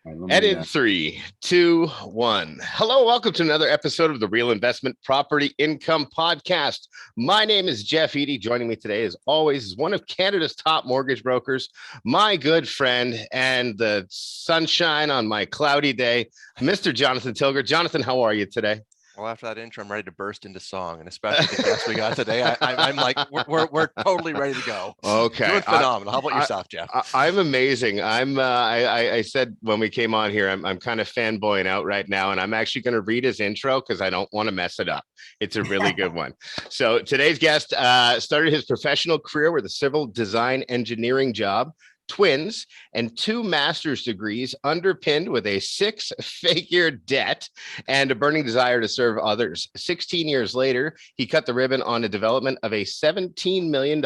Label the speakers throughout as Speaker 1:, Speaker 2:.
Speaker 1: All right, let
Speaker 2: And
Speaker 1: me.
Speaker 2: in three, two, one. Hello, welcome to another episode of the Real Investment Property Income Podcast. My name is Jeff Eady. Joining me today, as always, is one of Canada's top mortgage brokers, my good friend, and the sunshine on my cloudy day, Mr. Jonathan Tilger. Jonathan, how are you today?
Speaker 3: Well, after that intro, I'm ready to burst into song, and especially the guests we got today. I'm like, we're totally ready to go.
Speaker 2: Okay,
Speaker 3: Doing phenomenal. How about yourself, Jeff?
Speaker 2: I'm amazing. I said when we came on here, I'm kind of fanboying out right now, and I'm actually going to read his intro because I don't want to mess it up. It's a really good one. So today's guest started his professional career with a civil design engineering job, twins, and 2 master's degrees underpinned with a 6-figure debt and a burning desire to serve others. 16 years later, he cut the ribbon on the development of a $17 million,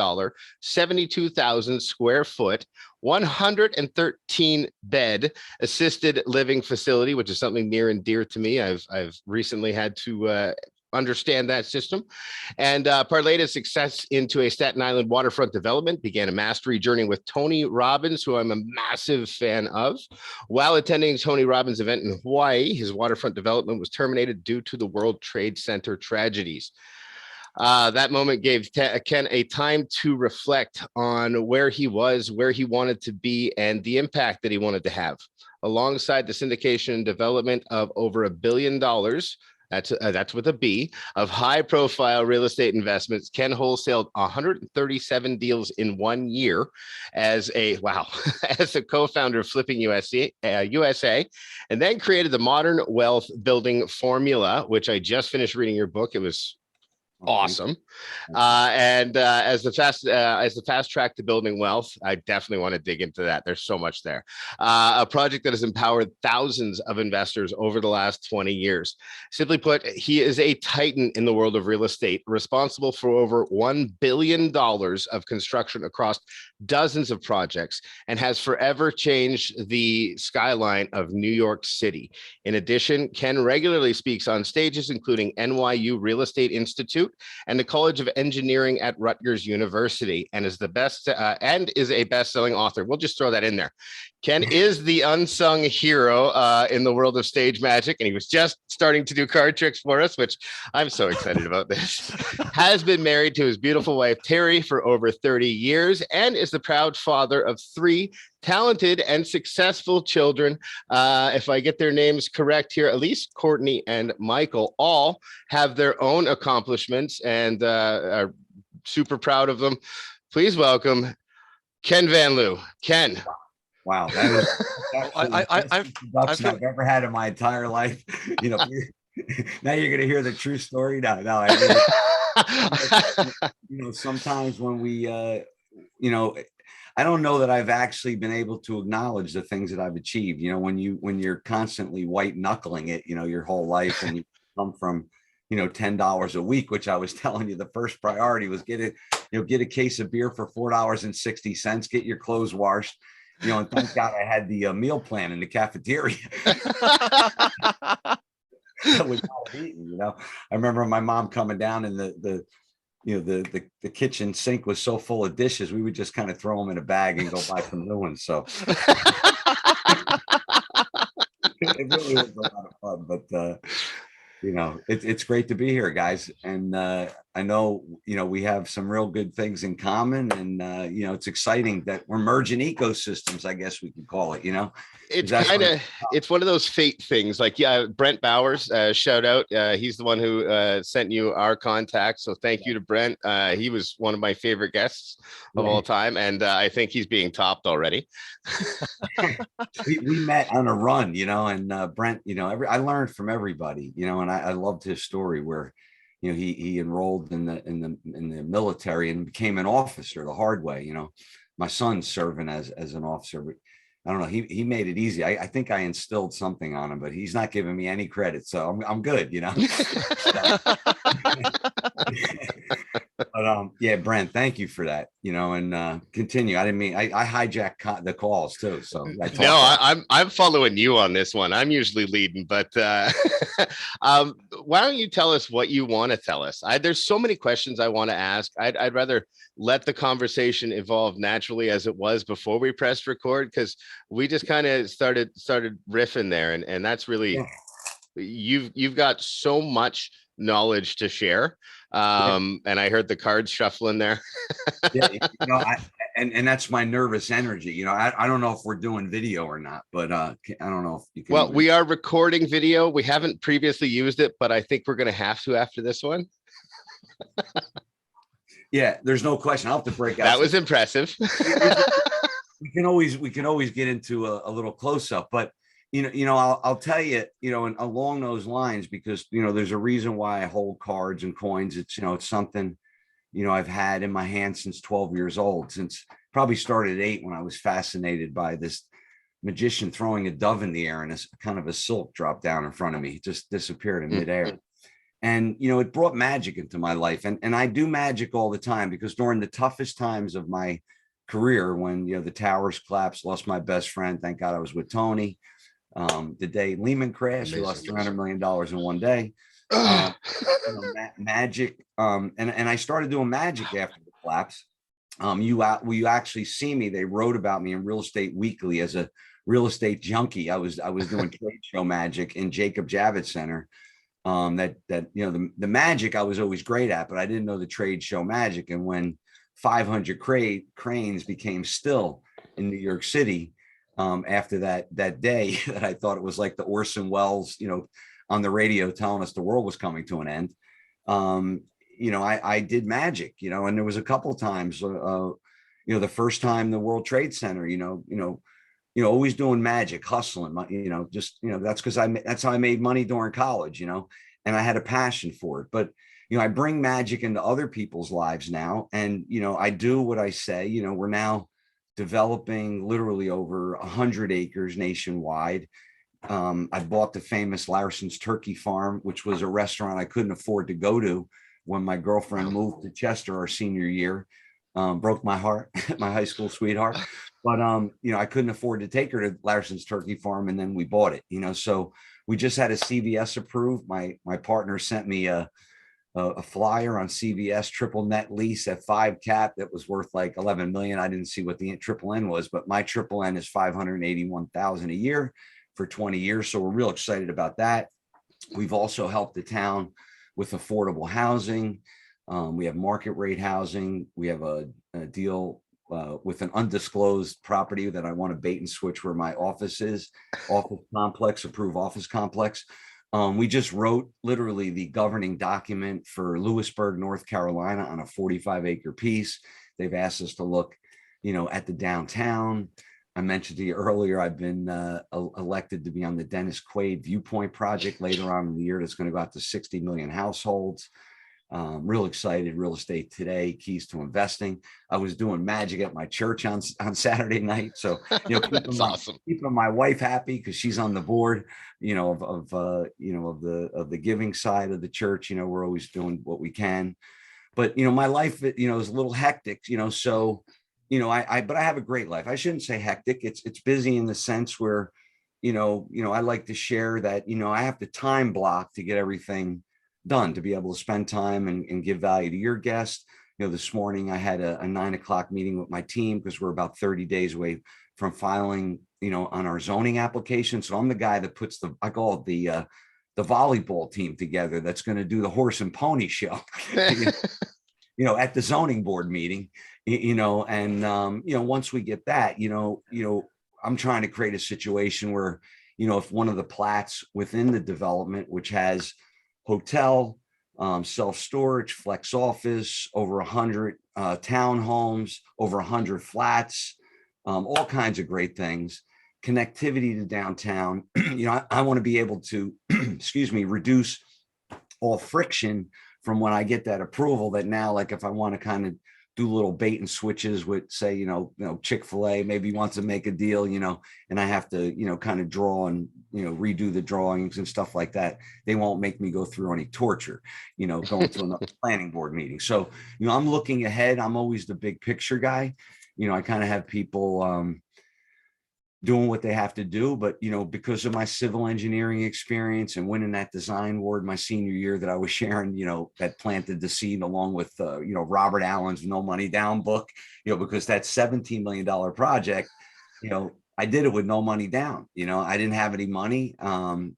Speaker 2: 72,000 square foot, 113 bed assisted living facility, which is something near and dear to me. I've recently had to understand that system, and parlayed his success into a Staten Island waterfront development, began a mastery journey with Tony Robbins, who I'm a massive fan of. While attending Tony Robbins' event in Hawaii, his waterfront development was terminated due to the World Trade Center tragedies. That moment gave Ken a time to reflect on where he was, where he wanted to be, and the impact that he wanted to have. Alongside the syndication and development of over $1 billion, that's with a B, of high-profile real estate investments, Ken wholesaled 137 deals in 1 year as a as a co-founder of Flipping USA, and then created the Modern Wealth Building Formula, which I just finished reading your book. It was awesome. And as the fast track to building wealth, I definitely want to dig into that. There's so much there. A project that has empowered thousands of investors over the last 20 years. Simply put, he is a titan in the world of real estate, responsible for over $1 billion of construction across dozens of projects, and has forever changed the skyline of New York City. In addition, Ken regularly speaks on stages, including NYU Real Estate Institute and the College of Engineering at Rutgers University, and is a best-selling author. We'll just throw that in there. Ken is the unsung hero in the world of stage magic, and he was just starting to do card tricks for us, which I'm so excited about this. Has been married to his beautiful wife, Terry, for over 30 years, and is the proud father of 3 talented and successful children. If I get their names correct here, Elise, Courtney, and Michael all have their own accomplishments and are super proud of them. Please welcome Ken Van Liew. Ken.
Speaker 1: Wow, that is the best introduction I've ever had in my entire life. You know, now you're going to hear the true story. No, sometimes when we, I don't know that I've actually been able to acknowledge the things that I've achieved. You know, when you're constantly white knuckling it, your whole life, and you come from, $10 a week, which I was telling you, the first priority was get a case of beer for $4.60, get your clothes washed. And thank God I had the meal plan in the cafeteria. That was not eating, I remember my mom coming down, and the kitchen sink was so full of dishes, we would just kind of throw them in a bag and go buy some new ones. So it really was a lot of fun, but it's great to be here, guys. And I know, we have some real good things in common, and it's exciting that we're merging ecosystems, I guess we could call it.
Speaker 2: It's one of those fate things. Like, Brent Bowers, shout out. He's the one who sent you our contact. So thank you to Brent. He was one of my favorite guests of all time, and I think he's being topped already.
Speaker 1: we met on a run, and Brent, I learned from everybody, and I loved his story where he enrolled in the military and became an officer the hard way. My son's serving as an officer, but I don't know. He made it easy. I think I instilled something on him, but he's not giving me any credit, so I'm good. But yeah, Brent, thank you for that. And continue. I didn't mean I hijacked the calls too. So
Speaker 2: No, I'm following you on this one. I'm usually leading, but why don't you tell us what you want to tell us? There's so many questions I want to ask. I'd rather let the conversation evolve naturally as it was before we pressed record, because we just kind of started riffing there, and that's really you've got so much knowledge to share. And I heard the cards shuffling there.
Speaker 1: Yeah, and that's my nervous energy. I don't know if we're doing video or not, but I don't know if you can.
Speaker 2: Well, we are recording video. We haven't previously used it, but I think we're going to have to after this one.
Speaker 1: Yeah, there's no question. I'll have to break out.
Speaker 2: That was impressive.
Speaker 1: we can always get into a little close up, but I'll tell you, and along those lines, because there's a reason why I hold cards and coins. It's it's something I've had in my hand since 12 years old, since probably started at 8, when I was fascinated by this magician throwing a dove in the air, and a kind of a silk dropped down in front of me. It just disappeared in midair. And, it brought magic into my life. And I do magic all the time, because during the toughest times of my career, when, the towers collapsed, lost my best friend. Thank God I was with Tony. The day Lehman crashed, we lost $300 million in one day. Magic. And I started doing magic after the collapse. You actually see me. They wrote about me in Real Estate Weekly as a real estate junkie. I was doing trade show magic in Jacob Javits Center. The magic I was always great at, but I didn't know the trade show magic. And when 500 cranes became still in New York City, after that day, that I thought it was like the Orson Welles, on the radio telling us the world was coming to an end. I did magic, and there was a couple of times, the first time the World Trade Center, always doing magic, hustling, that's because that's how I made money during college, and I had a passion for it. But, I bring magic into other people's lives now. And, I do what I say. We're now developing literally over 100 acres nationwide. I bought the famous Larson's Turkey Farm, which was a restaurant I couldn't afford to go to when my girlfriend moved to Chester our senior year. Broke my heart, my high school sweetheart. But, I couldn't afford to take her to Larson's Turkey Farm, and then we bought it, so we just had a CVS approved. My partner sent me a flyer on CVS triple net lease at 5 cap that was worth like 11 million. I didn't see what the triple N was, but my triple N is 581,000 a year for 20 years. So we're real excited about that. We've also helped the town with affordable housing. We have market rate housing. We have a deal with an undisclosed property that I want to bait and switch where my office is, approved office complex. We just wrote literally the governing document for Lewisburg, North Carolina, on a 45-acre piece. They've asked us to look, at the downtown. I mentioned to you earlier, I've been elected to be on the Dennis Quaid Viewpoint project later on in the year. That's going to go out to 60 million households. Real excited. Real estate today, keys to investing. I was doing magic at my church on Saturday night. So, keeping my wife happy, because she's on the board, of the giving side of the church. We're always doing what we can, but, my life, is a little hectic, so, but I have a great life. I shouldn't say hectic. It's busy in the sense where, I like to share that, I have to time block to get everything done, to be able to spend time and give value to your guests. This morning I had a 9 o'clock meeting with my team, because we're about 30 days away from filing, on our zoning application. So I'm the guy that puts I call it the volleyball team together, that's going to do the horse and pony show, at the zoning board meeting, and once we get that, I'm trying to create a situation where, if one of the plats within the development, which has hotel, self-storage, flex office, over 100 townhomes, over 100 flats, all kinds of great things, connectivity to downtown. I want to be able to, reduce all friction from when I get that approval, that now, like, if I want to kind of do little bait and switches with, say, Chick-fil-A maybe wants to make a deal, and I have to, kind of draw and redo the drawings and stuff like that. They won't make me go through any torture, going to another planning board meeting. So, I'm looking ahead. I'm always the big picture guy. I kind of have people doing what they have to do, but because of my civil engineering experience and winning that design award my senior year that I was sharing, that planted the seed along with Robert Allen's No Money Down book, because that $17 million project, I did it with no money down. I didn't have any money, and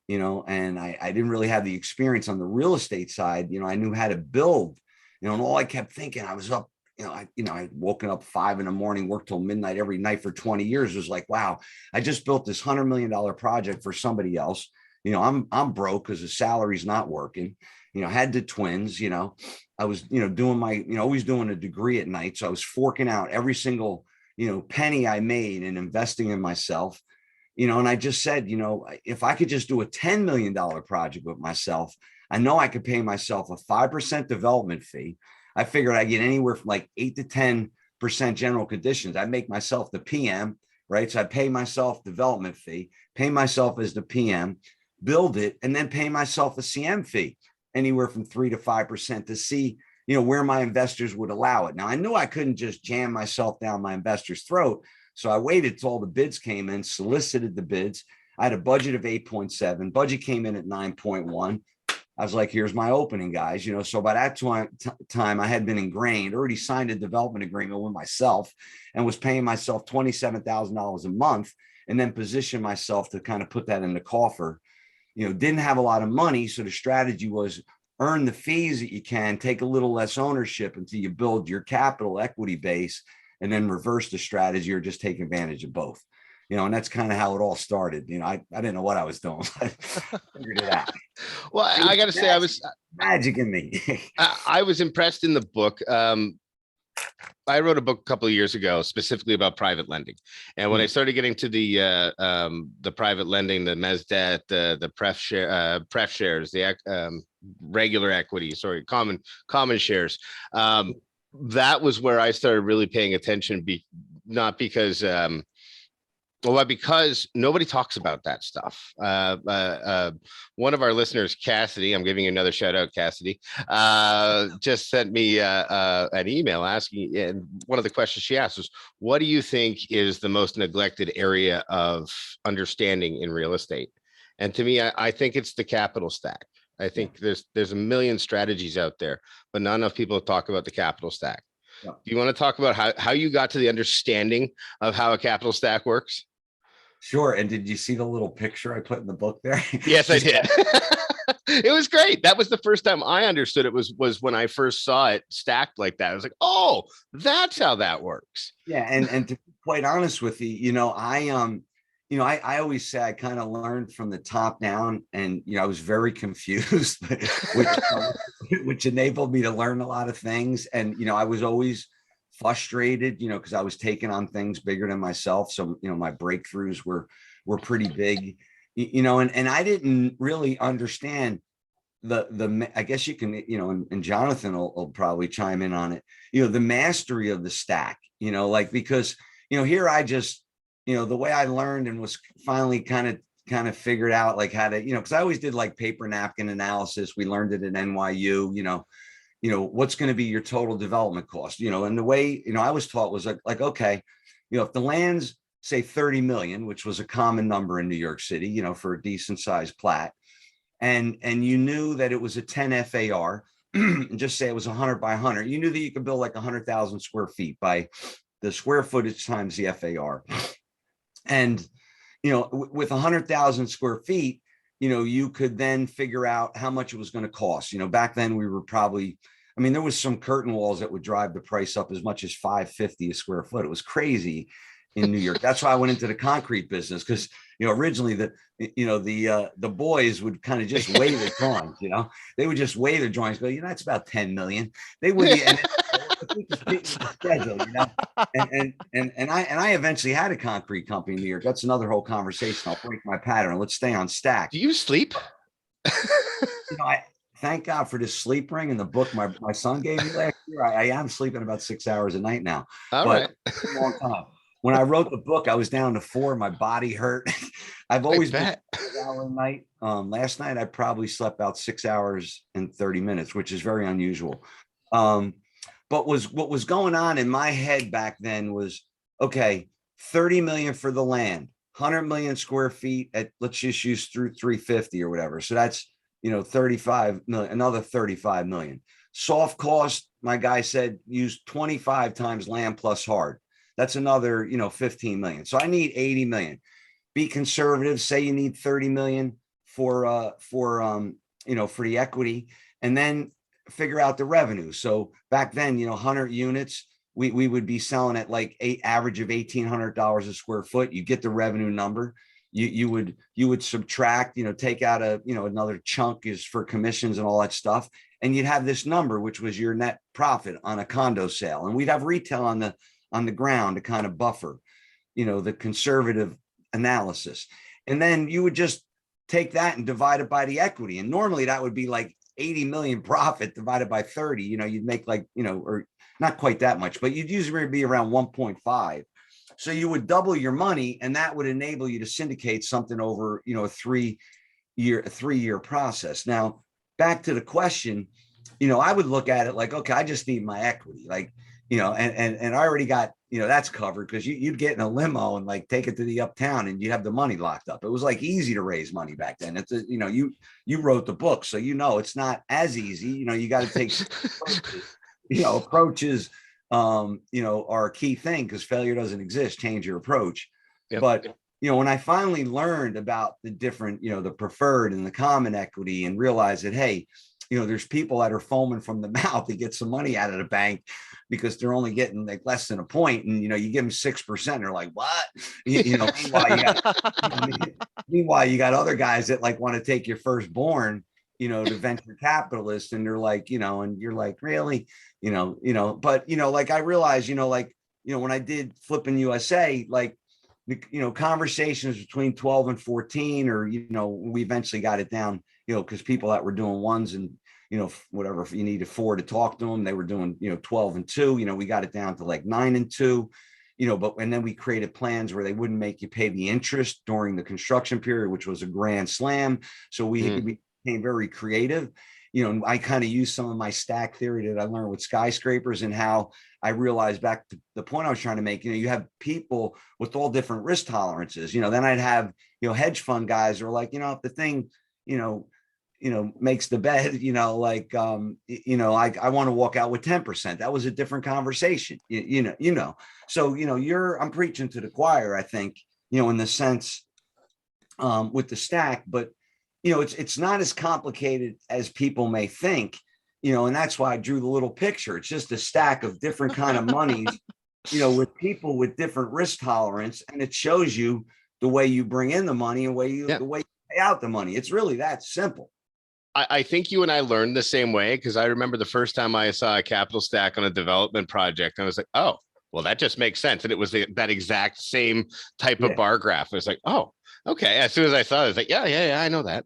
Speaker 1: I didn't really have the experience on the real estate side. I knew how to build, and all I kept thinking, I was up, I'd woken up 5 a.m, worked till midnight every night for 20 years. It was like, wow, I just built this $100 million project for somebody else. I'm broke because the salary's not working. Had the twins. I was, doing my, always doing a degree at night. So I was forking out every single, penny I made and investing in myself. And I just said, if I could just do a $10 million project with myself, I know I could pay myself a 5% development fee. I figured I'd get anywhere from like 8 to 10% general conditions. I make myself the PM, right? So I pay myself development fee, pay myself as the PM, build it, and then pay myself a CM fee, anywhere from 3 to 5% to see, where my investors would allow it. Now, I knew I couldn't just jam myself down my investor's throat. So I waited till all the bids came in, solicited the bids. I had a budget of 8.7, budget came in at 9.1. I was like, here's my opening, guys. So by that time I had been ingrained, already signed a development agreement with myself and was paying myself $27,000 a month, and then positioned myself to kind of put that in the coffer. Didn't have a lot of money. So the strategy was earn the fees that you can, take a little less ownership until you build your capital equity base, and then reverse the strategy or just take advantage of both. And that's kind of how it all started. I didn't know what I was doing. I figured it out.
Speaker 2: Well, I got to say, I was
Speaker 1: magic in me.
Speaker 2: I was impressed in the book. I wrote a book a couple of years ago specifically about private lending, and when I started getting to the private lending, the mezz debt, the pref shares, the regular equity, common shares, that was where I started really paying attention. Not because because nobody talks about that stuff. One of our listeners, Cassidy, I'm giving you another shout out, Cassidy, just sent me an email asking, and one of the questions she asked was, what do you think is the most neglected area of understanding in real estate? And to me, I think it's the capital stack. I think there's a million strategies out there, but not enough people talk about the capital stack. Yeah. Do you want to talk about how you got to the understanding of how a capital stack works?
Speaker 1: Sure. And did you see the little picture I put in the book there?
Speaker 2: Yes, I did. It was great. That was the first time I understood it, was when I first saw it stacked like that. I was like, oh, that's how that works.
Speaker 1: Yeah. And to be quite honest with you, I always say I kind of learned from the top down, and, I was very confused, which enabled me to learn a lot of things. And, I was always frustrated, because I was taking on things bigger than myself. So, my breakthroughs were pretty big, and I didn't really understand I guess you can, and Jonathan will probably chime in on it, the mastery of the stack, because, here I just, the way I learned and was finally kind of figured out like how to, because I always did like paper napkin analysis. We learned it at NYU, what's going to be your total development cost, and the way, I was taught was like, okay, if the land's say 30 million, which was a common number in New York City, for a decent sized plat, and you knew that it was a 10 FAR, and just say it was 100 by 100, you knew that you could build like 100,000 square feet by the square footage times the FAR. And, with 100,000 square feet, you could then figure out how much it was going to cost. Back then we were probably, there was some curtain walls that would drive the price up as much as $550 a square foot. It was crazy in New York. That's why I went into the concrete business, because, originally the boys would kind of just weigh the drawings, they would just weigh the drawings, go, that's about 10 million. They wouldn't, schedule, and I eventually had a concrete company in New York. That's another whole conversation. I'll break my pattern. Let's stay on stack.
Speaker 2: Do you sleep?
Speaker 1: I thank God for this sleep ring and the book my son gave me last year. I am sleeping about 6 hours a night now.
Speaker 2: All right.
Speaker 1: It's a long time. When I wrote the book, I was down to 4. My body hurt. I've
Speaker 2: I
Speaker 1: always been
Speaker 2: bet.
Speaker 1: an hour a night. Last night I probably slept about 6 hours and 30 minutes, which is very unusual. Um, but what was going on in my head back then was, okay, 30 million for the land, 100 million square feet at, let's just use through 350 or whatever. So that's, 35 million, another 35 million. Soft cost, my guy said, use 25 times land plus hard. That's another, 15 million. So I need 80 million. Be conservative, say you need 30 million for for the equity, and then figure out the revenue. So back then, 100 units, we would be selling at like average of $1,800 a square foot. You get the revenue number. You would subtract, take out another chunk is for commissions and all that stuff, and you'd have this number, which was your net profit on a condo sale. And we'd have retail on the ground to kind of buffer, the conservative analysis. And then you would just take that and divide it by the equity. And normally that would be like 80 million profit divided by 30, you'd make like, or not quite that much, but you'd usually be around 1.5. So you would double your money, and that would enable you to syndicate something over, a three-year process. Now, back to the question, I would look at it like, okay, I just need my equity. Like, and I already got, that's covered, because you'd get in a limo and like take it to the uptown and you have the money locked up. It was like easy to raise money back then. It's you wrote the book, so it's not as easy. You got to take approaches are a key thing, because failure doesn't exist. Change your approach. Yep. But when I finally learned about the different, the preferred and the common equity, and realized that, hey, there's people that are foaming from the mouth to get some money out of the bank because they're only getting like less than a point. And, you give them 6%. They're like, what? Meanwhile, you got other guys that like want to take your firstborn, to venture capitalists. And they're like, and you're like, really, but, like I realized, when I did Flipping USA, like, conversations between 12 and 14, or, we eventually got it down, because people that were doing ones and, whatever, if you needed 4 to talk to them, they were doing, 12 and 2, we got it down to like 9 and 2, and then we created plans where they wouldn't make you pay the interest during the construction period, which was a grand slam. So we became very creative. I kind of used some of my stack theory that I learned with skyscrapers, and how I realized, back to the point I was trying to make, you have people with all different risk tolerances. Then I'd have, hedge fund guys who are like, if the thing, makes the bed, I want to walk out with 10%. That was a different conversation, So, I'm preaching to the choir, I think, in the sense, with the stack, but, it's not as complicated as people may think, and that's why I drew the little picture. It's just a stack of different kind of monies, with people with different risk tolerance, and it shows you the way you bring in the money and the way you pay out the money. It's really that simple.
Speaker 2: I think you and I learned the same way, because I remember the first time I saw a capital stack on a development project, I was like, oh, well, that just makes sense. And it was that exact same type of bar graph. It was like, oh, okay. As soon as I saw it, I was like, yeah, I know that.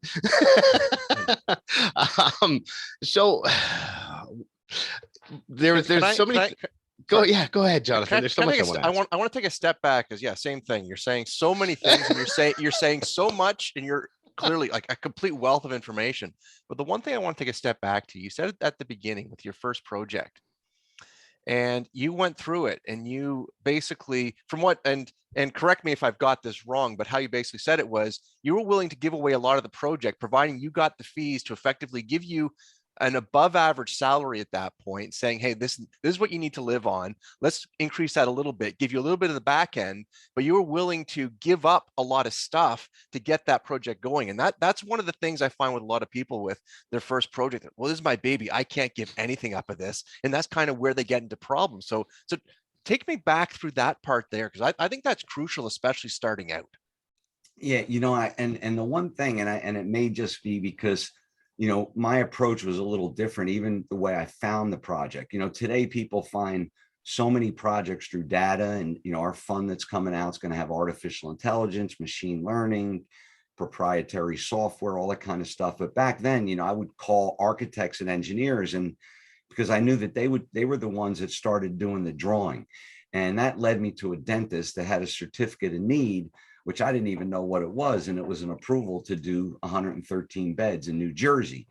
Speaker 2: So there's so many. Go ahead, Jonathan. There's so much I want.
Speaker 3: I want to take a step back, because same thing. You're saying so many things, and you're saying so much, and you're clearly like a complete wealth of information. But the one thing I want to take a step back to, you said it at the beginning with your first project, and you went through it, and you basically, from what, and correct me if I've got this wrong, but how you basically said it was, you were willing to give away a lot of the project, providing you got the fees to effectively give you an above average salary at that point, saying, hey, this is what you need to live on. Let's increase that a little bit, give you a little bit of the back end, but you were willing to give up a lot of stuff to get that project going. And that's one of the things I find with a lot of people with their first project. Well, this is my baby. I can't give anything up of this. And that's kind of where they get into problems. So take me back through that part there, because I think that's crucial, especially starting out.
Speaker 1: Yeah, and the one thing, and it may just be because my approach was a little different, even the way I found the project. Today people find so many projects through data, and, our fund that's coming out is going to have artificial intelligence, machine learning, proprietary software, all that kind of stuff. But back then, I would call architects and engineers, and because I knew that they were the ones that started doing the drawing. And that led me to a dentist that had a certificate of need which I didn't even know what it was. And it was an approval to do 113 beds in New Jersey.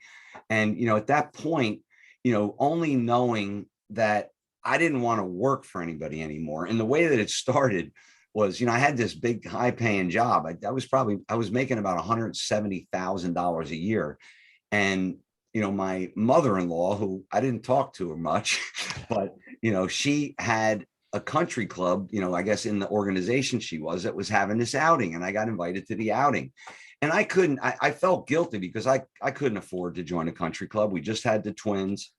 Speaker 1: And, at that point, only knowing that I didn't want to work for anybody anymore. And the way that it started was, I had this big high paying job. I was making about $170,000 a year. And, my mother-in-law, who I didn't talk to her much, but, she had a country club, I guess in the organization she was, that was having this outing, and I got invited to the outing. And I felt guilty because I couldn't afford to join a country club. We just had the twins.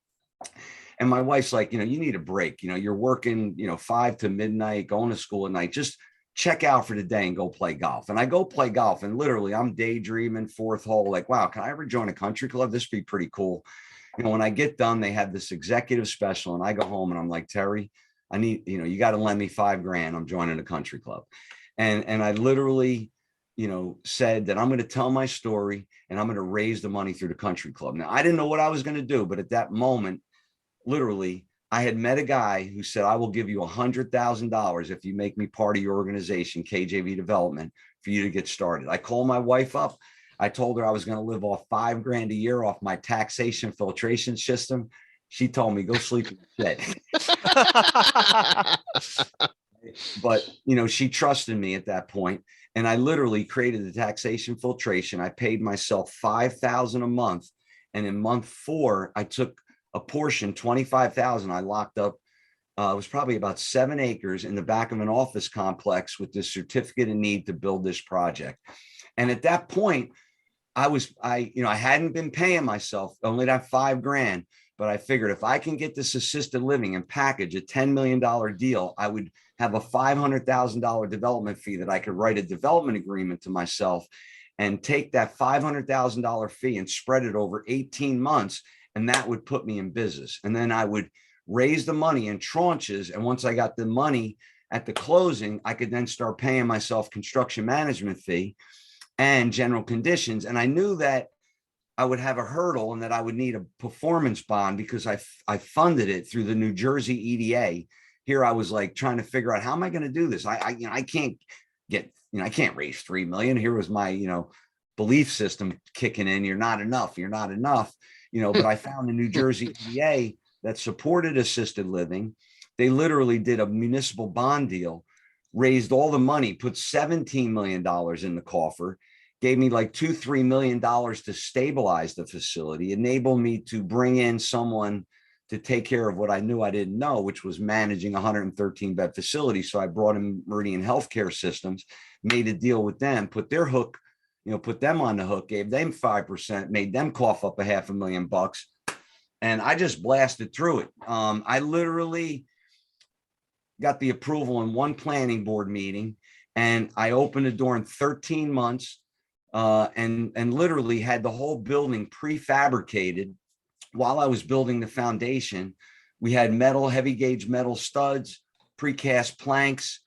Speaker 1: And my wife's like, you need a break. You're working, 5 to midnight, going to school at night. Just check out for the day and go play golf. And I go play golf, and literally I'm daydreaming, fourth hole, like, wow, can I ever join a country club? This would be pretty cool. When I get done, they have this executive special, and I go home and I'm like, Terry, I need, you got to lend me $5,000. I'm joining a country club. And I literally, said that I'm going to tell my story and I'm going to raise the money through the country club. Now, I didn't know what I was going to do, but at that moment, literally, I had met a guy who said, I will give you $100,000 if you make me part of your organization, KJV Development, for you to get started. I called my wife up. I told her I was going to live off $5,000 a year off my taxation filtration system. She told me, go sleep in the shed. But, she trusted me at that point. And I literally created the taxation filtration. I paid myself $5,000 a month. And in month 4, I took a portion, $25,000. I locked up, it was probably about 7 acres in the back of an office complex with this certificate of need to build this project. And at that point, I hadn't been paying myself only that $5,000, but I figured if I can get this assisted living and package a $10 million deal, I would have a $500,000 development fee that I could write a development agreement to myself and take that $500,000 fee and spread it over 18 months. And that would put me in business. And then I would raise the money in tranches. And once I got the money at the closing, I could then start paying myself construction management fee and general conditions. And I knew that I would have a hurdle and that I would need a performance bond because I funded it through the New Jersey EDA. Here I was like trying to figure out, how am I going to do this? I can't get, I can't raise 3 million. Here was my, belief system kicking in. You're not enough. But I found the New Jersey EDA that supported assisted living. They literally did a municipal bond deal, raised all the money, put $17 million in the coffer, gave me like $2-3 million to stabilize the facility, enabled me to bring in someone to take care of what I knew I didn't know, which was managing a 113-bed facility. So I brought in Meridian Healthcare Systems, made a deal with them, put their hook, put them on the hook, gave them 5%, made them cough up $500,000. And I just blasted through it. I literally got the approval in one planning board meeting, and I opened the door in 13 months and literally had the whole building prefabricated. While I was building the foundation, we had heavy gauge metal studs, precast planks,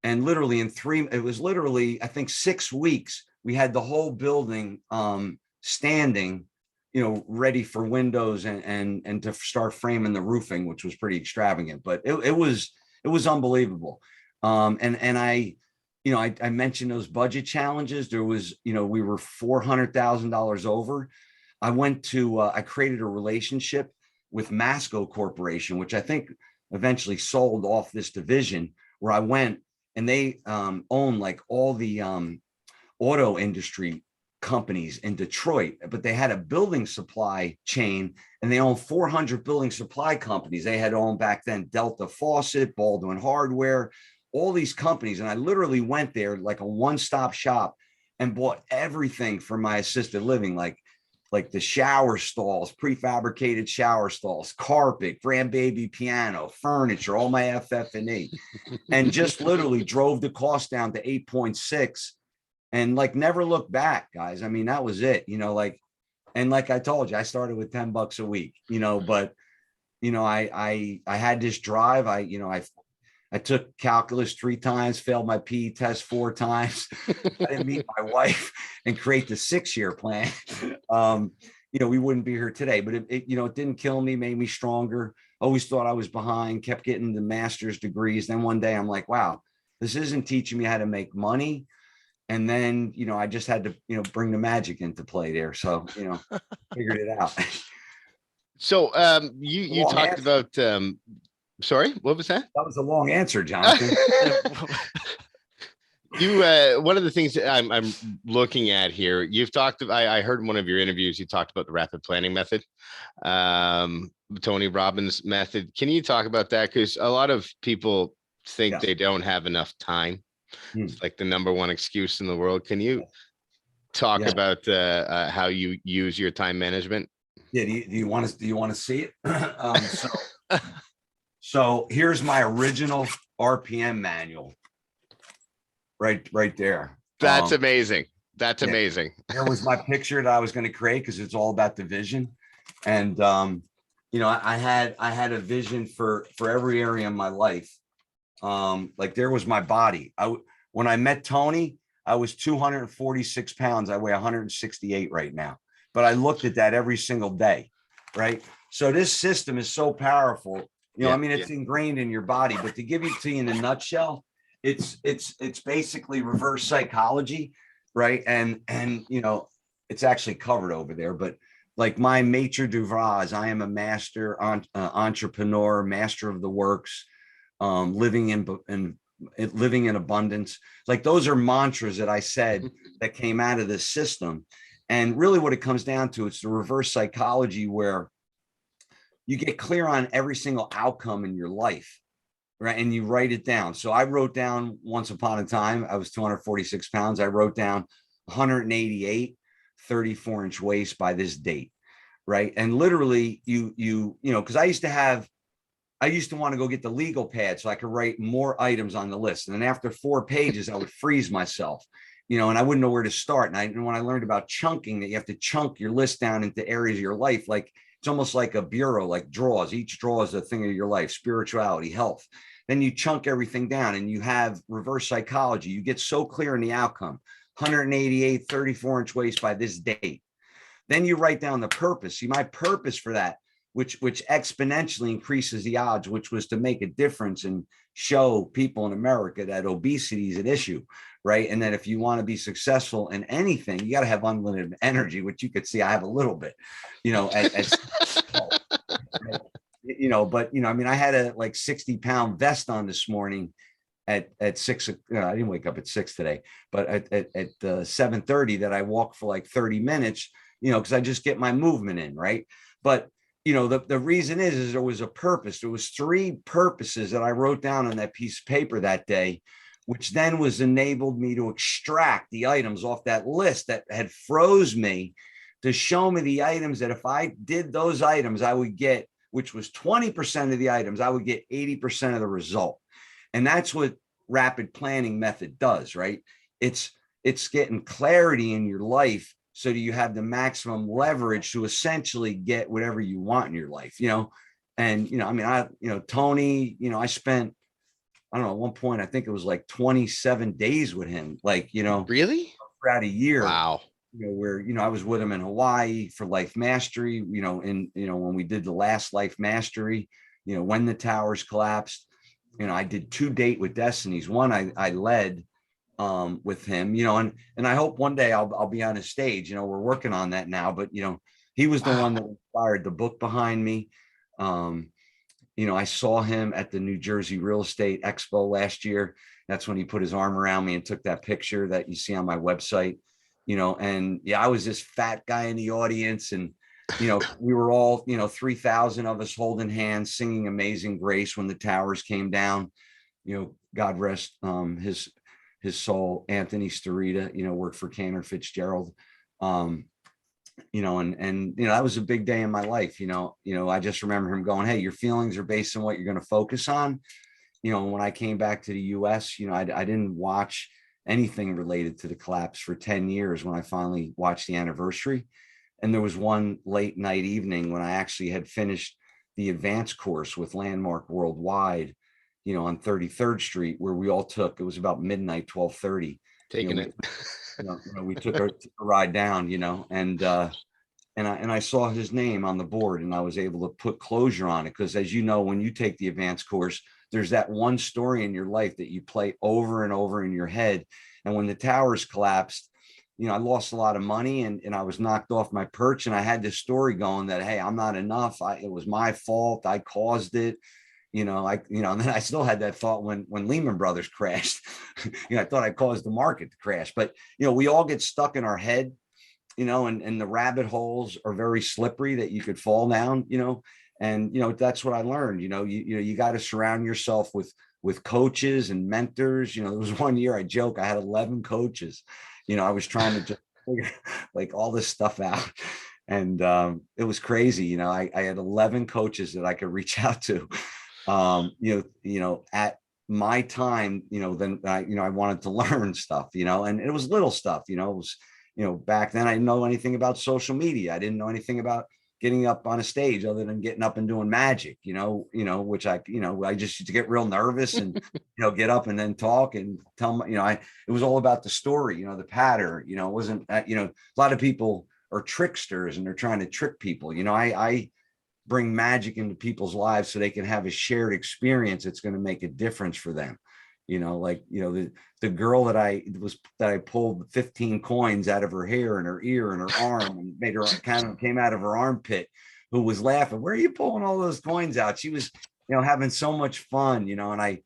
Speaker 1: and literally it was literally, I think 6 weeks, we had the whole building standing, ready for windows and to start framing the roofing, which was pretty extravagant, but it was unbelievable. And I mentioned those budget challenges. There was, we were $400,000 over. I created a relationship with Masco Corporation, which I think eventually sold off this division, where I went, and they own like all the auto industry companies in Detroit, but they had a building supply chain, and they owned 400 building supply companies. They had owned back then Delta Faucet, Baldwin Hardware, all these companies. And I literally went there like a one-stop shop and bought everything for my assisted living, like the shower stalls, prefabricated shower stalls, carpet, grandbaby piano, furniture, all my FF&E, and just literally drove the cost down to 8.6 and like never looked back, guys. I mean, that was it, and like I told you, I started with $10 a week, but I had this drive. I took calculus 3 times, failed my PE test 4 times. I didn't meet my wife and create the 6-year plan. We wouldn't be here today, but it didn't kill me, made me stronger. Always thought I was behind, kept getting the master's degrees. Then one day I'm like, wow, this isn't teaching me how to make money. And then, I just had to, bring the magic into play there. So, figured it out.
Speaker 2: So you
Speaker 1: Long
Speaker 2: talked
Speaker 1: answer.
Speaker 2: about sorry, what was that?
Speaker 1: That was a long answer, Jonathan.
Speaker 2: You one of the things that I'm looking at here, you've talked about, I heard in one of your interviews, you talked about the rapid planning method, Tony Robbins method. Can you talk about that? Because a lot of people think
Speaker 1: Yes.
Speaker 2: they don't have enough time.
Speaker 1: Mm.
Speaker 2: It's like the number one excuse in the world. Can you talk
Speaker 1: Yeah.
Speaker 2: about how you use your time management?
Speaker 1: Yeah. Do you want to see it? So here's my original RPM manual. Right there.
Speaker 2: That's amazing. That's
Speaker 1: yeah.
Speaker 2: amazing.
Speaker 1: There was my picture that I was going to create, because it's all about the vision. And I had a vision for every area in my life. Like there was my body. When I met Tony, I was 246 pounds. I weigh 168 right now. But I looked at that every single day, right? So this system is so powerful.
Speaker 2: Yeah,
Speaker 1: I mean, it's ingrained in your body. But to give it to you in a nutshell, it's basically reverse psychology, right? And it's actually covered over there. But like my maître d'ouvrage, I am a master entrepreneur, master of the works, living in abundance. Like those are mantras that I said that came out of this system. And really what it comes down to, it's the reverse psychology, where you get clear on every single outcome in your life, right? And you write it down. So I wrote down, once upon a time, I was 246 pounds. I wrote down 188, 34-inch waist by this date, right? And literally because I used to want to go get the legal pad so I could write more items on the list. And then after 4 pages, I would freeze myself, and I wouldn't know where to start. And when I learned about chunking, that you have to chunk your list down into areas of your life, like it's almost like a bureau, like drawers. Each drawer is a thing of your life: spirituality, health. Then you chunk everything down, and you have reverse psychology. You get so clear in the outcome: 188, 34-inch waist by this date. Then you write down the purpose. See, my purpose for that, which exponentially increases the odds, which was to make a difference and show people in America that obesity is an issue, right? And that if you want to be successful in anything, you got to have unlimited energy, which you could see I have a little bit, but I mean, I had a 60-pound vest on this morning at 6. I didn't wake up at 6 today, but at 7:30 that I walked for like 30 minutes, because I just get my movement in, right? But the reason is there was a purpose. There was 3 purposes that I wrote down on that piece of paper that day, which then was enabled me to extract the items off that list that had froze me, to show me the items that if I did those items, I would get, which was 20% of the items, I would get 80% of the result. And that's what rapid planning method does, right? It's getting clarity in your life, so that you have the maximum leverage to essentially get whatever you want in your life, and, Tony, I spent, I don't know, at one point, I think it was like 27 days with him,
Speaker 2: Really?
Speaker 1: throughout a year.
Speaker 2: Wow.
Speaker 1: Where, I was with him in Hawaii for Life Mastery, when we did the last Life Mastery, when the towers collapsed, I did 2 Date with Destinies. One I led with him, and I hope one day I'll be on a stage. We're working on that now, but he was the one that inspired the book behind me. I saw him at the New Jersey Real Estate Expo last year. That's when he put his arm around me and took that picture that you see on my website. And I was this fat guy in the audience, and we were all 3,000 of us holding hands, singing Amazing Grace when the towers came down. God rest his soul. Anthony Starita, worked for Cantor Fitzgerald. And that was a big day in my life. I just remember him going, "Hey, your feelings are based on what you're going to focus on." When I came back to the US, I didn't watch anything related to the collapse for 10 years when I finally watched the anniversary. And there was one late night evening when I actually had finished the advanced course with Landmark Worldwide, on 33rd Street, where we all took, it was about midnight, 12:30.
Speaker 2: Taking it.
Speaker 1: We took a ride down, and I saw his name on the board, and I was able to put closure on it. Because as you know, when you take the advanced course, there's that one story in your life that you play over and over in your head. And when the towers collapsed, I lost a lot of money, and I was knocked off my perch, and I had this story going that, hey, I'm not enough. It was my fault. I caused it. And then I still had that thought when Lehman Brothers crashed. I thought I caused the market to crash. But, we all get stuck in our head, and the rabbit holes are very slippery that you could fall down, and, that's what I learned. You got to surround yourself with coaches and mentors. There was one year, I joke, I had 11 coaches. I was trying to just figure like all this stuff out. And it was crazy. I had 11 coaches that I could reach out to. At my time, then I wanted to learn stuff, and it was little stuff, it was, back then I didn't know anything about social media. I didn't know anything about getting up on a stage other than getting up and doing magic, which I just used to get real nervous and, get up and then talk and tell them, it was all about the story, the pattern, it wasn't, a lot of people are tricksters and they're trying to trick people. I bring magic into people's lives so they can have a shared experience that's going to make a difference for them. The girl that I pulled 15 coins out of her hair and her ear and her arm and made her came out of her armpit, who was laughing, where are you pulling all those coins out? She was, having so much fun, and I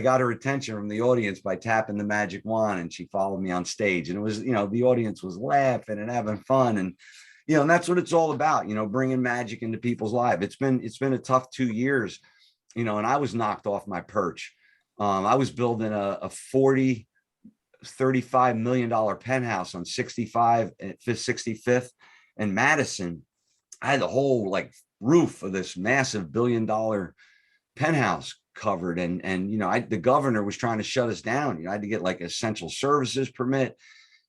Speaker 1: got her attention from the audience by tapping the magic wand, and she followed me on stage, and it was, the audience was laughing and having fun. And and that's what it's all about, bringing magic into people's lives. It's been a tough 2 years, and I was knocked off my perch. I was building a $35 million penthouse on 65 at 65th and Madison. I had the whole roof of this massive $1 billion penthouse covered. And the governor was trying to shut us down. I had to get essential services permit.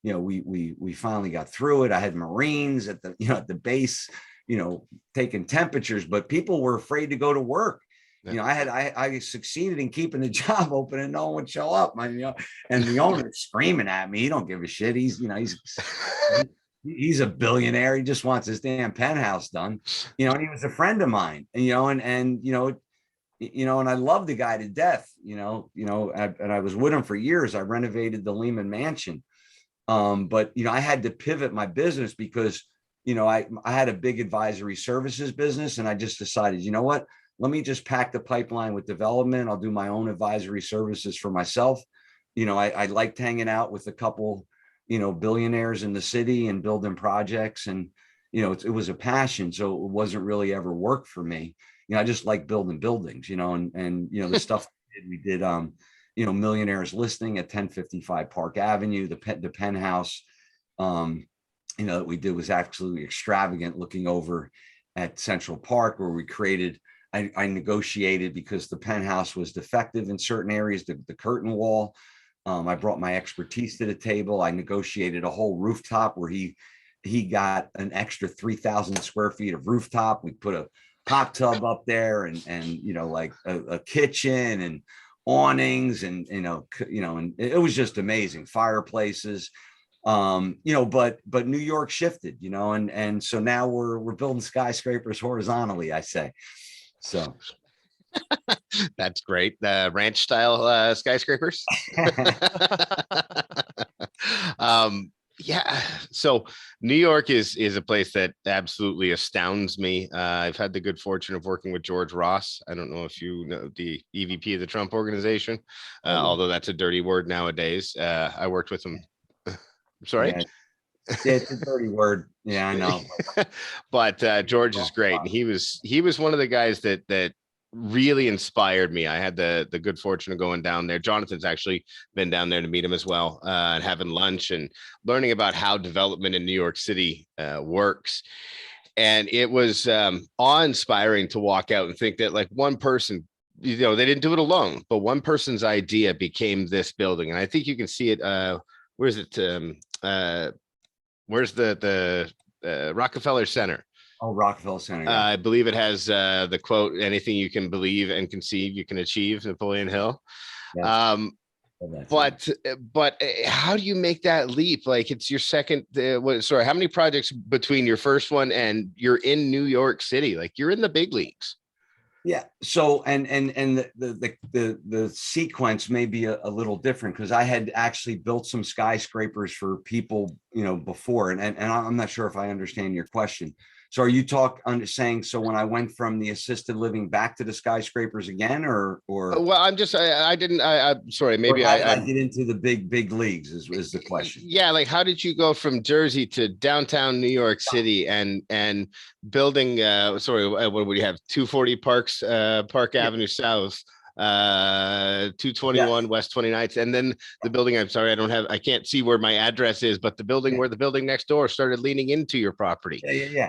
Speaker 1: We finally got through it. I had Marines at the base, taking temperatures, but people were afraid to go to work. I succeeded in keeping the job open and no one would show up. And the owner's screaming at me. He don't give a shit. He's a billionaire. He just wants his damn penthouse done. And he was a friend of mine. And I love the guy to death. And I was with him for years. I renovated the Lehman Mansion. But I had to pivot my business because I had a big advisory services business, and I just decided, what? Let me just pack the pipeline with development. I'll do my own advisory services for myself. I liked hanging out with a couple, billionaires in the city and building projects. And, it was a passion. So it wasn't really ever work for me. I just like building buildings, and the stuff we did, Millionaires Listing at 1055 Park Avenue, the penthouse, that we did was absolutely extravagant, looking over at Central Park, where we created, I negotiated because the penthouse was defective in certain areas, the curtain wall. I brought my expertise to the table. I negotiated a whole rooftop where he got an extra 3,000 square feet of rooftop. We put a hot tub up there and a kitchen and awnings and, and it was just amazing. Fireplaces, but New York shifted, and so now we're building skyscrapers horizontally, I say. So
Speaker 2: that's great. Ranch style skyscrapers. Yeah. So New York is a place that absolutely astounds me. I've had the good fortune of working with George Ross. I don't know if you know the EVP of the Trump Organization, although that's a dirty word nowadays. I worked with him. Sorry.
Speaker 1: Yeah. It's a dirty word. Yeah, I know.
Speaker 2: But George is great. And he was one of the guys that really inspired me. I had the good fortune of going down there. Jonathan's actually been down there to meet him as well, and having lunch and learning about how development in New York City works. And it was awe-inspiring to walk out and think that one person, they didn't do it alone, but one person's idea became this building. And I think you can see it. Where's it? Where's the Rockefeller Center?
Speaker 1: Oh, Rockefeller Center. Yeah.
Speaker 2: I believe it has the quote, "Anything you can believe and conceive, you can achieve," Napoleon Hill.
Speaker 1: Yeah.
Speaker 2: But how do you make that leap? It's your second, how many projects between your first one and you're in New York City? You're in the big leagues.
Speaker 1: Yeah. So, and the sequence may be a little different because I had actually built some skyscrapers for people, before, and I'm not sure if I understand your question. So, are you saying so when I went from the assisted living back to the skyscrapers again,
Speaker 2: Well, I didn't, I'm sorry,
Speaker 1: or
Speaker 2: maybe
Speaker 1: how did I get into the big leagues? Is the question?
Speaker 2: yeah, like how did you go from Jersey to downtown New York City and building, what would you have? 240 Park
Speaker 1: Yeah.
Speaker 2: Avenue South,
Speaker 1: Yeah.
Speaker 2: 221 West 29th, and then the building, I'm sorry, I can't see where my address is, but the building
Speaker 1: Yeah.
Speaker 2: where the building next door started leaning into your property.
Speaker 1: Yeah, yeah, yeah.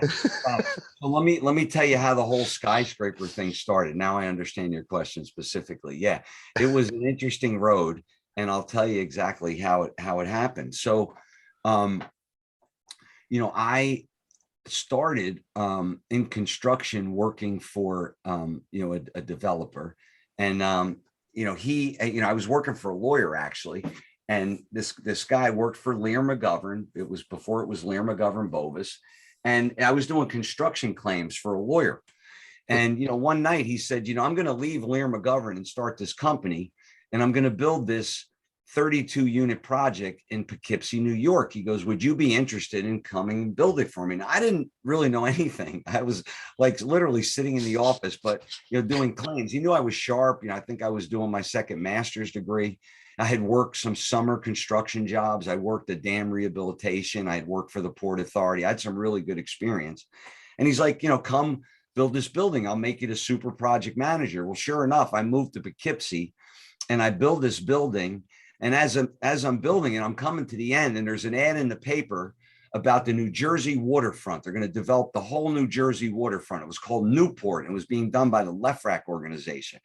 Speaker 1: So let me tell you how the whole skyscraper thing started. Now I understand your question specifically. Yeah, it was an interesting road, and I'll tell you exactly how it happened. So, um, I started in construction working for a developer, and I was working for a lawyer actually, and this guy worked for Lear McGovern. It was before it was Lear McGovern Bovis, and I was doing construction claims for a lawyer. And one night he said, I'm going to leave Lear McGovern and start this company, and I'm going to build this 32 unit project in Poughkeepsie, New York. He goes, would you be interested in coming and build it for me? And I didn't really know anything. I was like literally sitting in the office, but doing claims. He knew I was sharp. I think I was doing my second master's degree. I had worked some summer construction jobs. I worked at dam rehabilitation. I had worked for the Port Authority. I had some really good experience. And he's like, come build this building. I'll make you the super project manager. Well, sure enough, I moved to Poughkeepsie and I build this building. And as I'm building it, I'm coming to the end, and there's an ad in the paper about the New Jersey waterfront. They're going to develop the whole New Jersey waterfront. It was called Newport. It was being done by the Lefrak organization.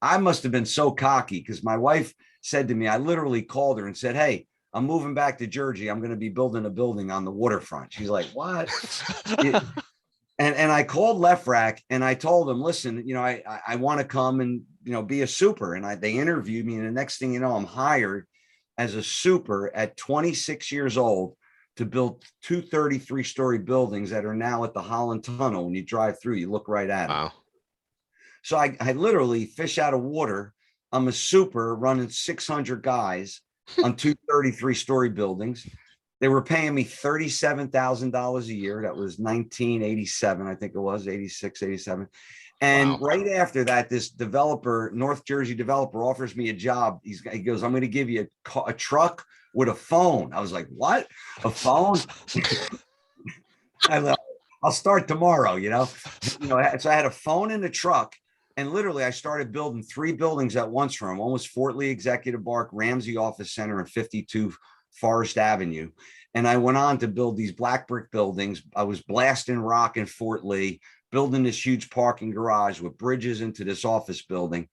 Speaker 1: I must have been so cocky because my wife said to me, I literally called her and said, hey, I'm moving back to Jersey. I'm going to be building a building on the waterfront. She's like, what? And I called Lefrak and I told him, listen, I want to come and, be a super. And they interviewed me. And the next thing you know, I'm hired as a super at 26 years old to build two 33-story buildings that are now at the Holland Tunnel. When you drive through, you look right at them.
Speaker 2: Wow.
Speaker 1: So I literally fish out of water. I'm a super running 600 guys on two 33-story buildings. They were paying me $37,000 a year. That was 1987, I think it was 86, 87. And
Speaker 2: Wow.
Speaker 1: right after that, this developer, North Jersey developer, offers me a job. He goes, I'm going to give you a truck with a phone. I was like, what? A phone? I'll start tomorrow, So I had a phone in the truck. And literally, I started building 3 buildings at once for him. One was Fort Lee Executive Park, Ramsey Office Center, and 52 Forest Avenue. And I went on to build these black brick buildings. I was blasting rock in Fort Lee, building this huge parking garage with bridges into this office building.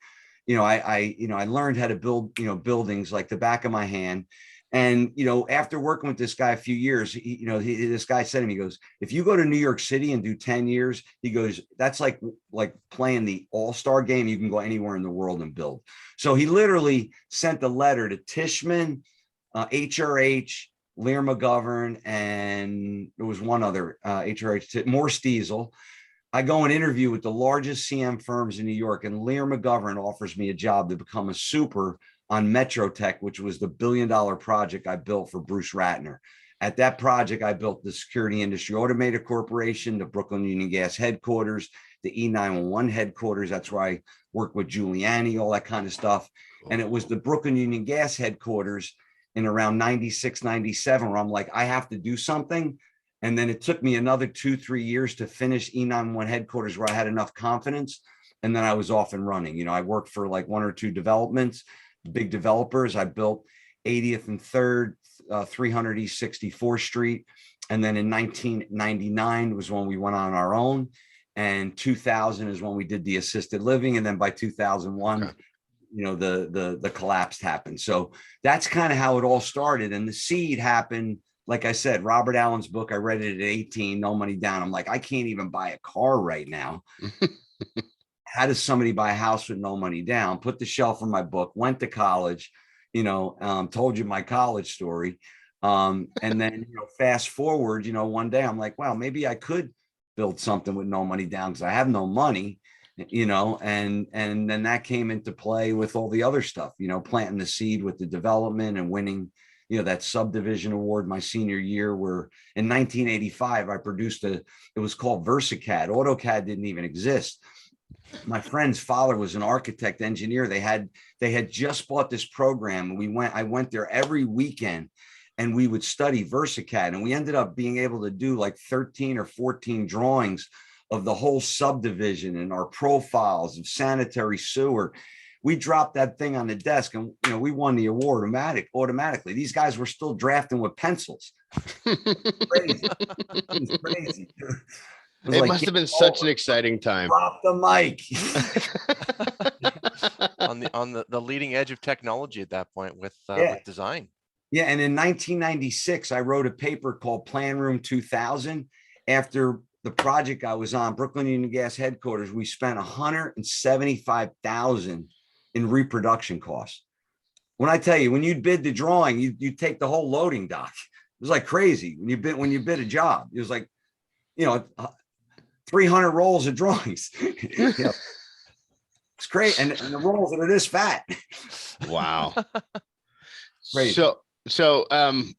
Speaker 1: I learned how to build, buildings like the back of my hand. And, after working with this guy a few years, this guy said to me, he goes, if you go to New York City and do 10 years, he goes, that's like playing the all-star game. You can go anywhere in the world and build. So he literally sent a letter to Tishman, HRH, Lear McGovern, and there was one other HRH, Morse Diesel. I go and interview with the largest CM firms in New York, and Lear McGovern offers me a job to become a super on Metrotech, which was the $1 billion project I built for Bruce Ratner. At that project, I built the Security Industry Automator Corporation, the Brooklyn Union Gas headquarters, the E911 headquarters. That's where I worked with Giuliani, all that kind of stuff. And it was the Brooklyn Union Gas headquarters in around 96, 97, where I'm like, I have to do something. And then it took me another 2-3 years to finish E911 headquarters where I had enough confidence. And then I was off and running. I worked for like 1 or 2 developments, big developers. I built 80th and 3rd, 300 East 64th Street. And then in 1999 was when we went on our own. And 2000 is when we did the assisted living. And then by 2001, okay, the collapse happened. So that's kind of how it all started. And the seed happened, like I said, Robert Allen's book, I read it at 18, No Money Down. I'm like, I can't even buy a car right now. How does somebody buy a house with no money down? Put the shelf in my book, went to college, told you my college story. And then, fast forward, one day I'm like, well, maybe I could build something with no money down because I have no money. you know, and then that came into play with all the other stuff, you know, planting the seed with the development and winning, you know, that subdivision award my senior year, where in 1985 I produced it was called VersaCAD. AutoCAD didn't even exist. My friend's father was an architect engineer. They had just bought this program, and I went there every weekend, and we would study VersaCAD, and we ended up being able to do like 13 or 14 drawings of the whole subdivision and our profiles of sanitary sewer. We dropped that thing on the desk, and you know, we won the award automatically. These guys were still drafting with pencils. Crazy. It was crazy. It was
Speaker 2: It
Speaker 1: like,
Speaker 2: must have been such an exciting time.
Speaker 1: drop the mic.
Speaker 3: On the leading edge of technology at that point with design.
Speaker 1: Yeah, and in 1996, I wrote a paper called Plan Room 2000. After the project I was on, Brooklyn Union Gas headquarters, we spent $175,000 in reproduction costs. When I tell you, when you'd bid the drawing, you take the whole loading dock. It was like crazy when you bid a job. It was like, you know, 300 rolls of drawings. You know, it's great, and the rolls that are this fat.
Speaker 2: Wow.
Speaker 1: Crazy.
Speaker 2: So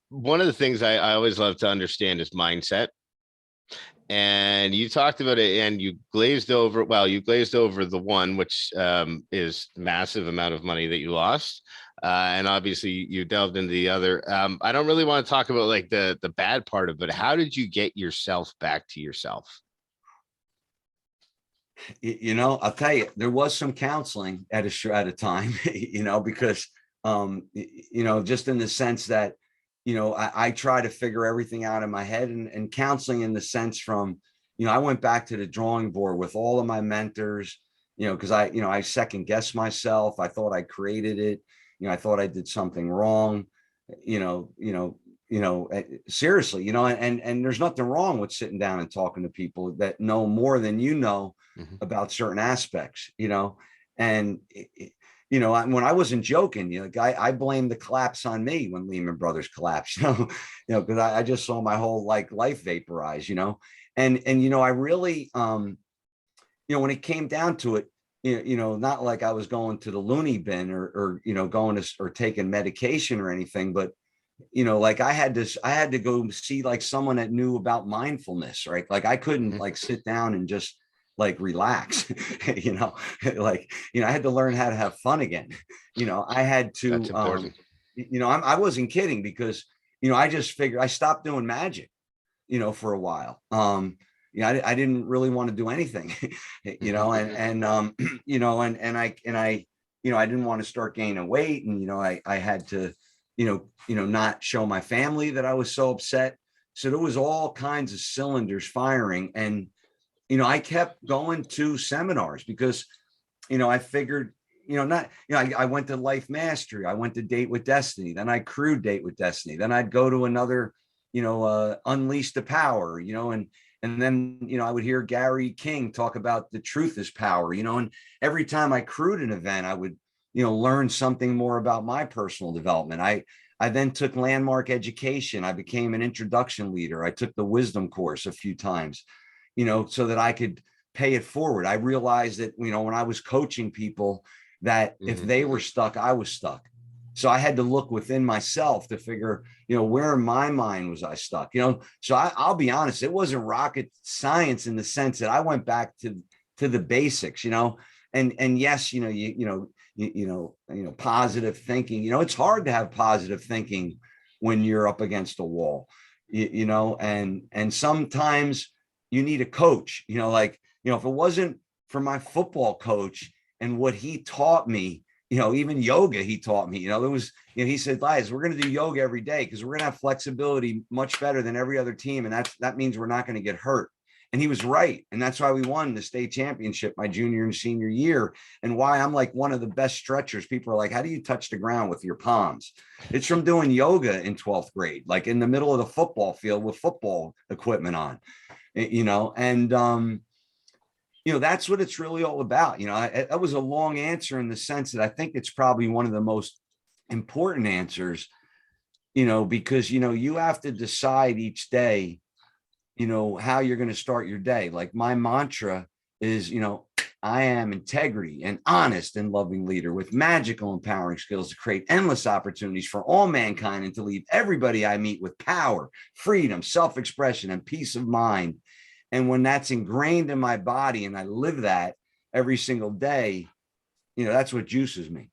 Speaker 2: one of the things I always love to understand is mindset. And you talked about it, and you glazed over the one, which is massive amount of money that you lost. And obviously you delved into the other. I don't really want to talk about like the bad part of it. How did you get yourself back to yourself?
Speaker 1: You know, I'll tell you, there was some counseling at a time, you know, because, you know, just in the sense that, you know, I try to figure everything out in my head, and counseling in the sense from, you know, I went back to the drawing board with all of my mentors, you know, because I second guessed myself. I thought I created it. You know, I thought I did something wrong, seriously, you know, and there's nothing wrong with sitting down and talking to people that know more than you know about certain aspects, you know, and you know, when I wasn't joking, you know, I blamed the collapse on me when Lehman Brothers collapsed, you know, because I just saw my whole like life vaporize, you know, and you know, I really, you know, when it came down to it, you know, not like I was going to the loony bin or you know, going to or taking medication or anything, but you know, like I had to go see like someone that knew about mindfulness, right? Like I couldn't like sit down and just like relax, you know, like, you know, I had to learn how to have fun again. You know, I had to,
Speaker 2: That's important.
Speaker 1: you know, I wasn't kidding, because, you know, I just figured I stopped doing magic, you know, for a while. You know, I didn't really want to do anything, you know, and you know, and I, you know, I didn't want to start gaining weight, and, you know, I had to, you know, not show my family that I was so upset. So there was all kinds of cylinders firing, and, you know, I kept going to seminars because, you know, I figured, you know, not, you know, I went to Life Mastery, I went to Date with Destiny, then I crewed Date with Destiny, then I'd go to another, you know, Unleash the Power, you know, and then, you know, I would hear Gary King talk about the truth is power, you know, and every time I crewed an event, I would, you know, learn something more about my personal development. I then took landmark education. I became an introduction leader. I took the wisdom course a few times, you know, so that I could pay it forward. I realized that, you know, when I was coaching people, that if they were stuck, I was stuck. So I had to look within myself to figure, you know, where in my mind was I stuck, you know? So I'll be honest, it wasn't rocket science in the sense that I went back to the basics, you know, and yes, you know, positive thinking, you know, it's hard to have positive thinking when you're up against a wall, you know, and sometimes you need a coach, you know, like, you know, if it wasn't for my football coach and what he taught me, you know, even yoga, he taught me, you know, there was, you know, he said, Lies, we're going to do yoga every day because we're going to have flexibility much better than every other team. And that means we're not going to get hurt. And he was right. And that's why we won the state championship my junior and senior year, and why I'm like one of the best stretchers. People are like, how do you touch the ground with your palms? It's from doing yoga in 12th grade, like in the middle of the football field with football equipment on, you know, and, you know, that's what it's really all about. You know, that was a long answer in the sense that I think it's probably one of the most important answers, you know, because, you know, you have to decide each day, you know, how you're going to start your day. Like my mantra is, you know, I am integrity, an honest and loving leader with magical empowering skills to create endless opportunities for all mankind and to leave everybody I meet with power, freedom, self-expression, and peace of mind. And when that's ingrained in my body and I live that every single day, that's what juices me.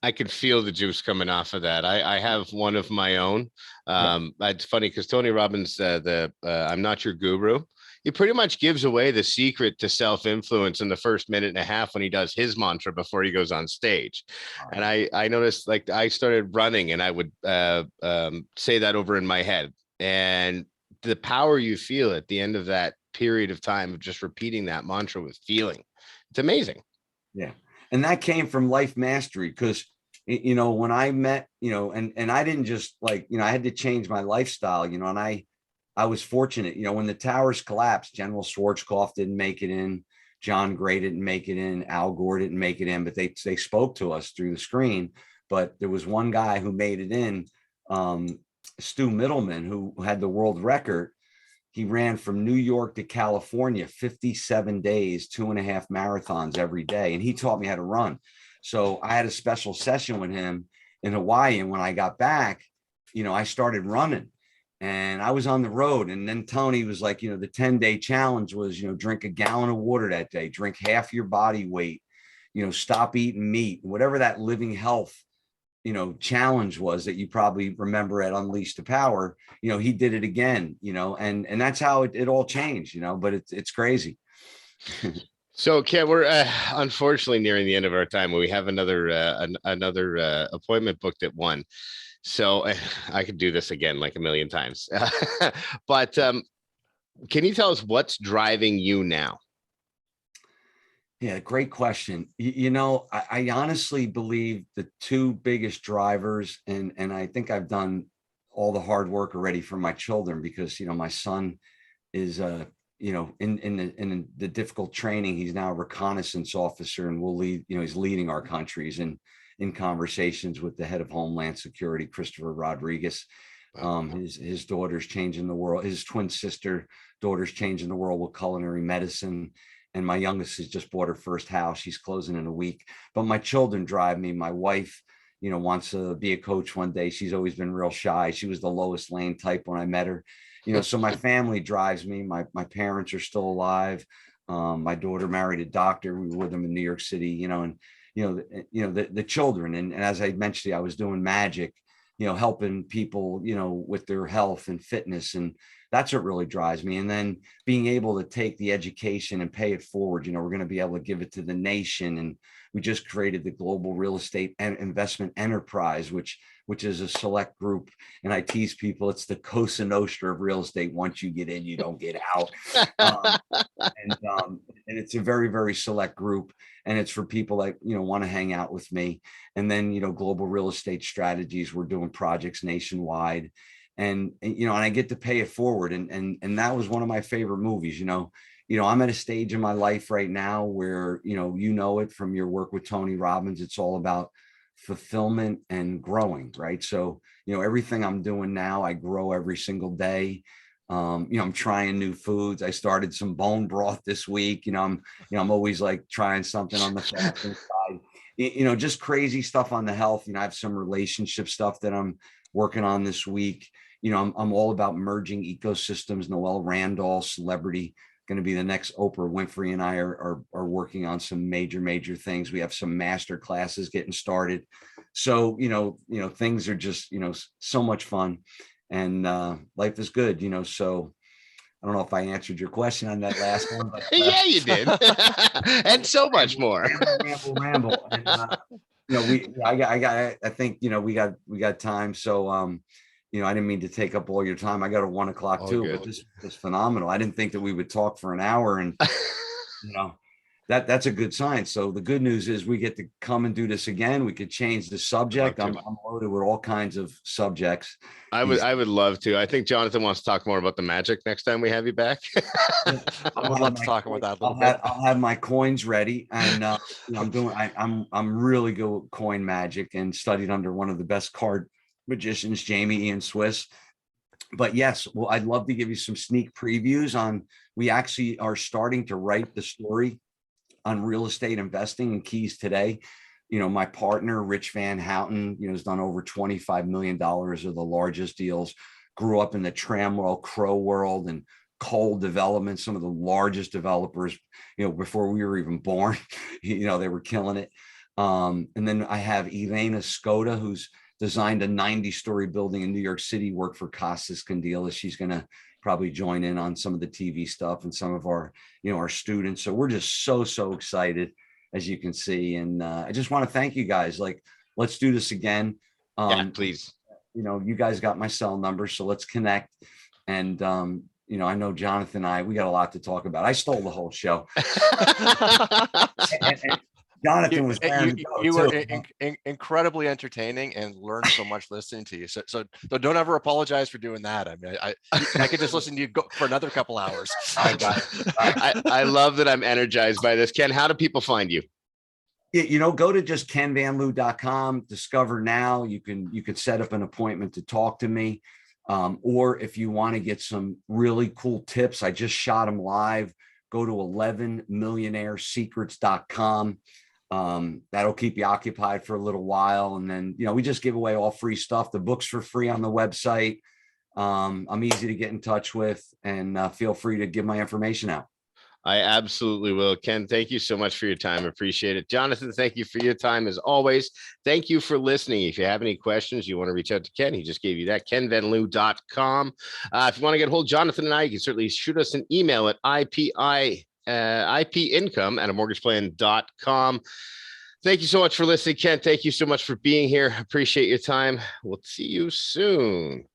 Speaker 2: I can feel the juice coming off of that. I have one of my own. It's funny because Tony Robbins, I'm Not Your Guru, he pretty much gives away the secret to self-influence in the first minute and a half when he does his mantra before he goes on stage. And I noticed, like, I started running and I would say that over in my head, and the power you feel at the end of that period of time of just repeating that mantra with feeling, it's amazing.
Speaker 1: Yeah. And that came from life mastery, because, when I met, and I didn't just I had to change my lifestyle, and I was fortunate, when the towers collapsed, General Schwarzkopf didn't make it in, John Gray didn't make it in, Al Gore didn't make it in, but they spoke to us through the screen. But there was one guy who made it in, Stu Middleman, who had the world record. He ran from New York to California, 57 days, 2.5 marathons every day. And he taught me how to run. So I had a special session with him in Hawaii. And when I got back, I started running and I was on the road. And then Tony was like, the 10-day challenge was, drink a gallon of water that day, drink half your body weight, stop eating meat, whatever that living health challenge was that you probably remember at Unleash the Power. He did it again, and that's how it all changed, but it's crazy.
Speaker 2: So Ken, we're unfortunately nearing the end of our time. We have another appointment booked at 1. So I could do this again like a million times. But can you tell us what's driving you now?
Speaker 1: Yeah, great question. I honestly believe the two biggest drivers, and I think I've done all the hard work already for my children, because my son is in the difficult training. He's now a reconnaissance officer and will lead, he's leading our countries in conversations with the head of Homeland Security, Christopher Rodriguez. His daughter's changing the world. His twin sister daughter's changing the world with culinary medicine. And my youngest has just bought her first house. She's closing in a week. But my children drive me. My wife, wants to be a coach one day. She's always been real shy. She was the Lois Lane type when I met her. So my family drives me. My parents are still alive. My daughter married a doctor. We were with them in New York City, the children. And as I mentioned to you, I was doing magic, helping people, with their health and fitness. And that's what really drives me. And then being able to take the education and pay it forward. We're going to be able to give it to the nation. And we just created the Global Real Estate and Investment Enterprise, which is a select group. And I tease people, it's the Cosa Nostra of real estate. Once you get in, you don't get out. And it's a very, very select group. And it's for people that, want to hang out with me. And then, Global Real Estate Strategies, we're doing projects nationwide. And I get to pay it forward. And that was one of my favorite movies. I'm at a stage in my life right now where, it from your work with Tony Robbins, it's all about fulfillment and growing, right? So, everything I'm doing now, I grow every single day. I'm trying new foods. I started some bone broth this week. I'm always like trying something on the fasting side, just crazy stuff on the health. I have some relationship stuff that I'm working on this week. I'm all about merging ecosystems. Noelle Randall, celebrity, going to be the next Oprah Winfrey, and I are working on some major things. We have some master classes getting started. So, things are just, so much fun, and life is good, so I don't know if I answered your question on that last one, but
Speaker 2: yeah, you did. And so much more.
Speaker 1: Ramble. And, I think, we got time. So, I didn't mean to take up all your time. I got a 1 o'clock too, but this was phenomenal. I didn't think that we would talk for an hour, and that's a good sign. So the good news is we get to come and do this again. We could change the subject. I'm loaded with all kinds of subjects.
Speaker 2: I would love to. I think Jonathan wants to talk more about the magic next time we have you back.
Speaker 3: I would love to talk about that a little bit.
Speaker 1: I'll have my coins ready, and I'm really good with coin magic, and studied under one of the best card magicians, Jamie Ian Swiss. But yes, well, I'd love to give you some sneak previews on, we actually are starting to write the story on real estate investing and keys today. You know, my partner, Rich Van Houten, you know, has done over $25 million of the largest deals, grew up in the Tramwell Crow world and Cole Development, some of the largest developers, you know, before we were even born. You know, they were killing it. And then I have Elena Skoda, who's designed a 90-story building in New York City, worked for Costas Candelas. She's going to probably join in on some of the TV stuff and some of our, you know, our students. So we're just so excited, as you can see. And I just want to thank you guys. Like, let's do this again.
Speaker 2: Yeah, please.
Speaker 1: You know, you guys got my cell number, so let's connect. And, you know, I know Jonathan and we got a lot to talk about. I stole the whole show. and Jonathan was
Speaker 3: you were incredibly entertaining and learned so much listening to you. So don't ever apologize for doing that. I mean, I could just listen to you go for another couple hours.
Speaker 2: I love that I'm energized by this. Ken, how do people find you?
Speaker 1: You know, go to just kenvanliew.com, discover now. You can set up an appointment to talk to me. Or if you want to get some really cool tips, I just shot them live. Go to 11millionairesecrets.com. That'll keep you occupied for a little while. And then, you know, we just give away all free stuff. The book's for free on the website. I'm easy to get in touch with, and feel free to give my information out.
Speaker 2: I absolutely will. Ken, thank you so much for your time. Appreciate it. Jonathan, thank you for your time as always. Thank you for listening. If you have any questions, you want to reach out to Ken, he just gave you that, kenvanliew.com. If you want to get a hold of Jonathan and I, you can certainly shoot us an email at ipincome@mortgageplan.com. Thank you so much for listening, Ken. Thank you so much for being here. Appreciate your time. We'll see you soon.